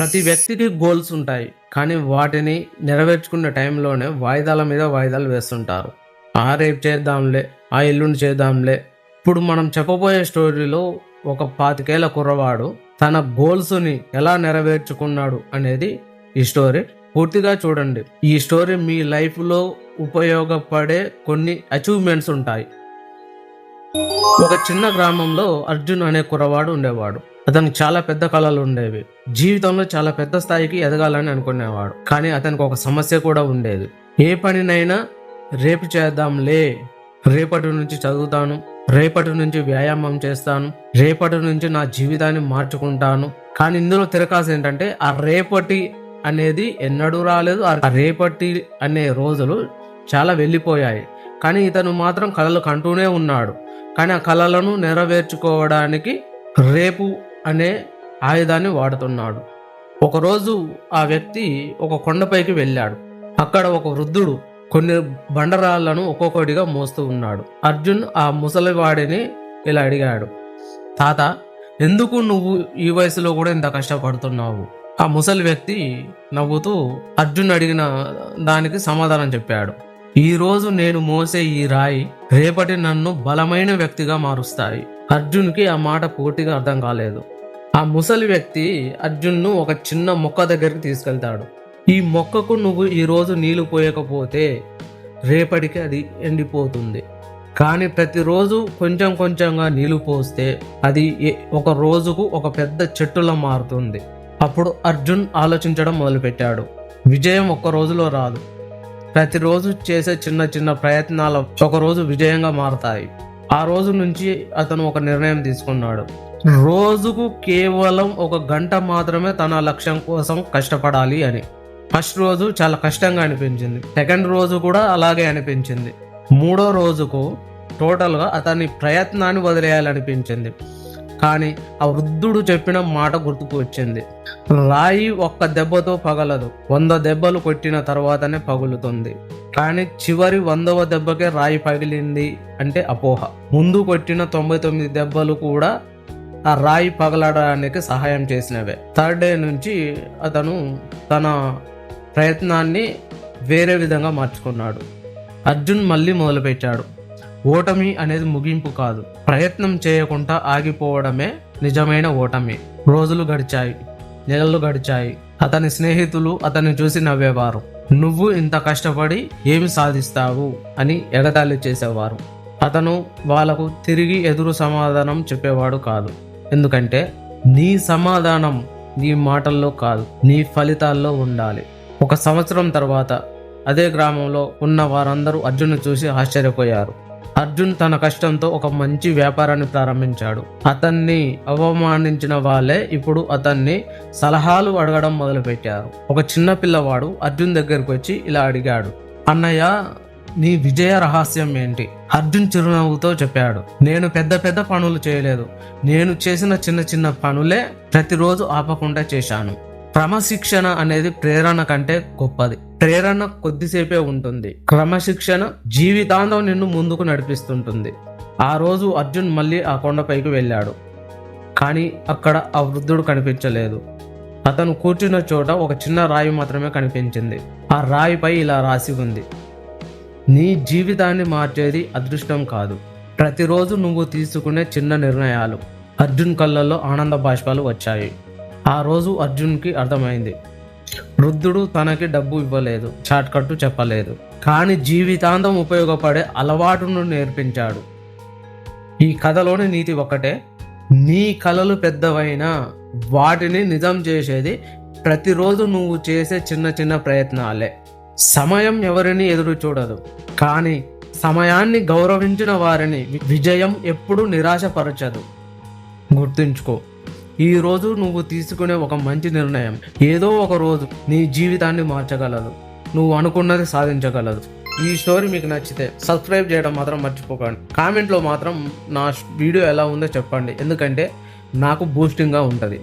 ప్రతి వ్యక్తికి గోల్స్ ఉంటాయి, కానీ వాటిని నెరవేర్చుకునే టైంలోనే వాయిదాల మీద వాయిదాలు వేస్తుంటారు. రేపు చేద్దాంలే, ఎల్లుండి చేద్దాంలే. ఇప్పుడు మనం చెప్పబోయే స్టోరీలో ఒక 25 ఏళ్ల కుర్రవాడు తన గోల్స్ని ఎలా నెరవేర్చుకున్నాడు అనేది ఈ స్టోరీ. పూర్తిగా చూడండి. ఈ స్టోరీ మీ లైఫ్లో ఉపయోగపడే కొన్ని అచీవ్మెంట్స్ ఉంటాయి. ఒక చిన్న గ్రామంలో అర్జున్ అనే కుర్రవాడు ఉండేవాడు. అతనికి చాలా పెద్ద కళలు ఉండేవి. జీవితంలో చాలా పెద్ద స్థాయికి ఎదగాలని అనుకునేవాడు. కానీ అతనికి ఒక సమస్య కూడా ఉండేది. ఏ పనినైనా రేపు చేద్దాంలే, రేపటి నుంచి చదువుతాను, రేపటి నుంచి వ్యాయామం చేస్తాను, రేపటి నుంచి నా జీవితాన్ని మార్చుకుంటాను. కానీ ఇందులో తిరకాసు ఏంటంటే ఆ రేపటి అనేది ఎన్నడూ రాలేదు. ఆ రేపటి అనే రోజులు చాలా వెళ్ళిపోయాయి. కానీ ఇతను మాత్రం కలలు కంటూనే ఉన్నాడు. కానీ ఆ కలలను నెరవేర్చుకోవడానికి రేపు అనే ఆయుధాన్ని వాడుతున్నాడు. ఒకరోజు ఆ వ్యక్తి ఒక కొండపైకి వెళ్ళాడు. అక్కడ ఒక వృద్ధుడు కొన్ని బండరాళ్లను ఒక్కొక్కటిగా మోస్తూ ఉన్నాడు. అర్జున్ ఆ ముసలివాడిని ఇలా అడిగాడు, తాత, ఎందుకు నువ్వు ఈ వయసులో కూడా ఇంత కష్టపడుతున్నావు? ఆ ముసలి వ్యక్తి నవ్వుతూ అర్జున్ అడిగిన దానికి సమాధానం చెప్పాడు. ఈ రోజు నేను మోసే ఈ రాయి రేపటి నన్ను బలమైన వ్యక్తిగా మారుస్తాయి. అర్జున్కి ఆ మాట పూర్తిగా అర్థం కాలేదు. ఆ ముసలి వ్యక్తి అర్జున్ను ఒక చిన్న మొక్క దగ్గరికి తీసుకెళ్తాడు. ఈ మొక్కకు నువ్వు ఈరోజు నీళ్లు పోయకపోతే రేపటికి అది ఎండిపోతుంది. కానీ ప్రతిరోజు కొంచెం కొంచెంగా నీళ్లు పోస్తే అది ఒక రోజుకు ఒక పెద్ద చెట్టులా మారుతుంది. అప్పుడు అర్జున్ ఆలోచించడం మొదలుపెట్టాడు. విజయం ఒక్క రోజులో రాదు. ప్రతిరోజు చేసే చిన్న చిన్న ప్రయత్నాలు ఒకరోజు విజయంగా మారతాయి. ఆ రోజు నుంచి అతను ఒక నిర్ణయం తీసుకున్నాడు. రోజుకు కేవలం 1 గంట మాత్రమే తన లక్ష్యం కోసం కష్టపడాలి అని. ఫస్ట్ రోజు చాలా కష్టంగా అనిపించింది. సెకండ్ రోజు కూడా అలాగే అనిపించింది. 3వ రోజుకు టోటల్గా అతని ప్రయత్నాన్ని వదిలేయాలనిపించింది. కానీ ఆ వృద్ధుడు చెప్పిన మాట గుర్తుకు వచ్చింది. రాయి ఒక్క దెబ్బతో పగలదు, 100 దెబ్బలు కొట్టిన తర్వాతనే పగులుతుంది. కానీ చివరి 100వ దెబ్బకే రాయి పగిలింది అంటే అపోహ. ముందు కొట్టిన 99 దెబ్బలు కూడా ఆ రాయి పగలడానికి సహాయం చేసినవే. 3rd డే నుంచి అతను తన ప్రయత్నాన్ని వేరే విధంగా మార్చుకున్నాడు. అర్జున్ మళ్ళీ మొదలుపెట్టాడు. ఓటమి అనేది ముగింపు కాదు, ప్రయత్నం చేయకుండా ఆగిపోవడమే నిజమైన ఓటమి. రోజులు గడిచాయి, నెలలు గడిచాయి. అతని స్నేహితులు అతన్ని చూసి నవ్వేవారు. నువ్వు ఇంత కష్టపడి ఏమి సాధిస్తావు అని ఎగతాళి చేసేవారు. అతను వాళ్లకు తిరిగి ఎదురు సమాధానం చెప్పేవాడు కాదు. ఎందుకంటే నీ సమాధానం నీ మాటల్లో కాదు, నీ ఫలితాల్లో ఉండాలి. 1 సంవత్సరం తర్వాత అదే గ్రామంలో ఉన్న వారందరూ అర్జున్ చూసి ఆశ్చర్యపోయారు. అర్జున్ తన కష్టంతో ఒక మంచి వ్యాపారాన్ని ప్రారంభించాడు. అతన్ని అవమానించిన వాళ్ళే ఇప్పుడు అతన్ని సలహాలు అడగడం మొదలుపెట్టారు. ఒక చిన్న పిల్లవాడు అర్జున్ దగ్గరికి వచ్చి ఇలా అడిగాడు, అన్నయ్య, నీ విజయ రహస్యం ఏంటి? అర్జున్ చిరునవ్వుతో చెప్పాడు, నేను పెద్ద పెద్ద పనులు చేయలేదు. నేను చేసిన చిన్న చిన్న పనులే ప్రతిరోజు ఆపకుండా చేశాను. క్రమశిక్షణ అనేది ప్రేరణ కంటే గొప్పది. ప్రేరణ కొద్దిసేపే ఉంటుంది, క్రమశిక్షణ జీవితాంతం నిన్ను ముందుకు నడిపిస్తుంటుంది. ఆ రోజు అర్జున్ మళ్ళీ ఆ కొండపైకి వెళ్ళాడు. కానీ అక్కడ ఆ వృద్ధుడు కనిపించలేదు. అతను కూర్చున్న చోట ఒక చిన్న రాయి మాత్రమే కనిపించింది. ఆ రాయిపై ఇలా రాసి ఉంది, నీ జీవితాన్ని మార్చేది అదృష్టం కాదు, ప్రతిరోజు నువ్వు తీసుకునే చిన్న నిర్ణయాలు. అర్జున్ కళ్ళల్లో ఆనంద బాష్పాలు వచ్చాయి. ఆ రోజు అర్జున్కి అర్థమైంది, వృద్ధుడు తనకి డబ్బు ఇవ్వలేదు, షార్ట్ కట్ చెప్పలేదు, కానీ జీవితాంతం ఉపయోగపడే అలవాటును నేర్పించాడు. ఈ కథలోని నీతి ఒక్కటే, నీ కలలు పెద్దవైనా వాటిని నిజం చేసేది ప్రతిరోజు నువ్వు చేసే చిన్న చిన్న ప్రయత్నాలే. సమయం ఎవరిని ఎదురు చూడదు, కానీ సమయాన్ని గౌరవించిన వారిని విజయం ఎప్పుడూ నిరాశపరచదు. గుర్తుంచుకో, ఈ రోజు నువ్వు తీసుకునే ఒక మంచి నిర్ణయం ఏదో ఒక రోజు నీ జీవితాన్ని మార్చగలదు, నువ్వు అనుకున్నది సాధించగలదు. ఈ స్టోరీ మీకు నచ్చితే సబ్స్క్రైబ్ చేయడం మాత్రం మర్చిపోకండి. కామెంట్లో మాత్రం నా వీడియో ఎలా ఉందో చెప్పండి, ఎందుకంటే నాకు బూస్టింగ్గా ఉంటుంది.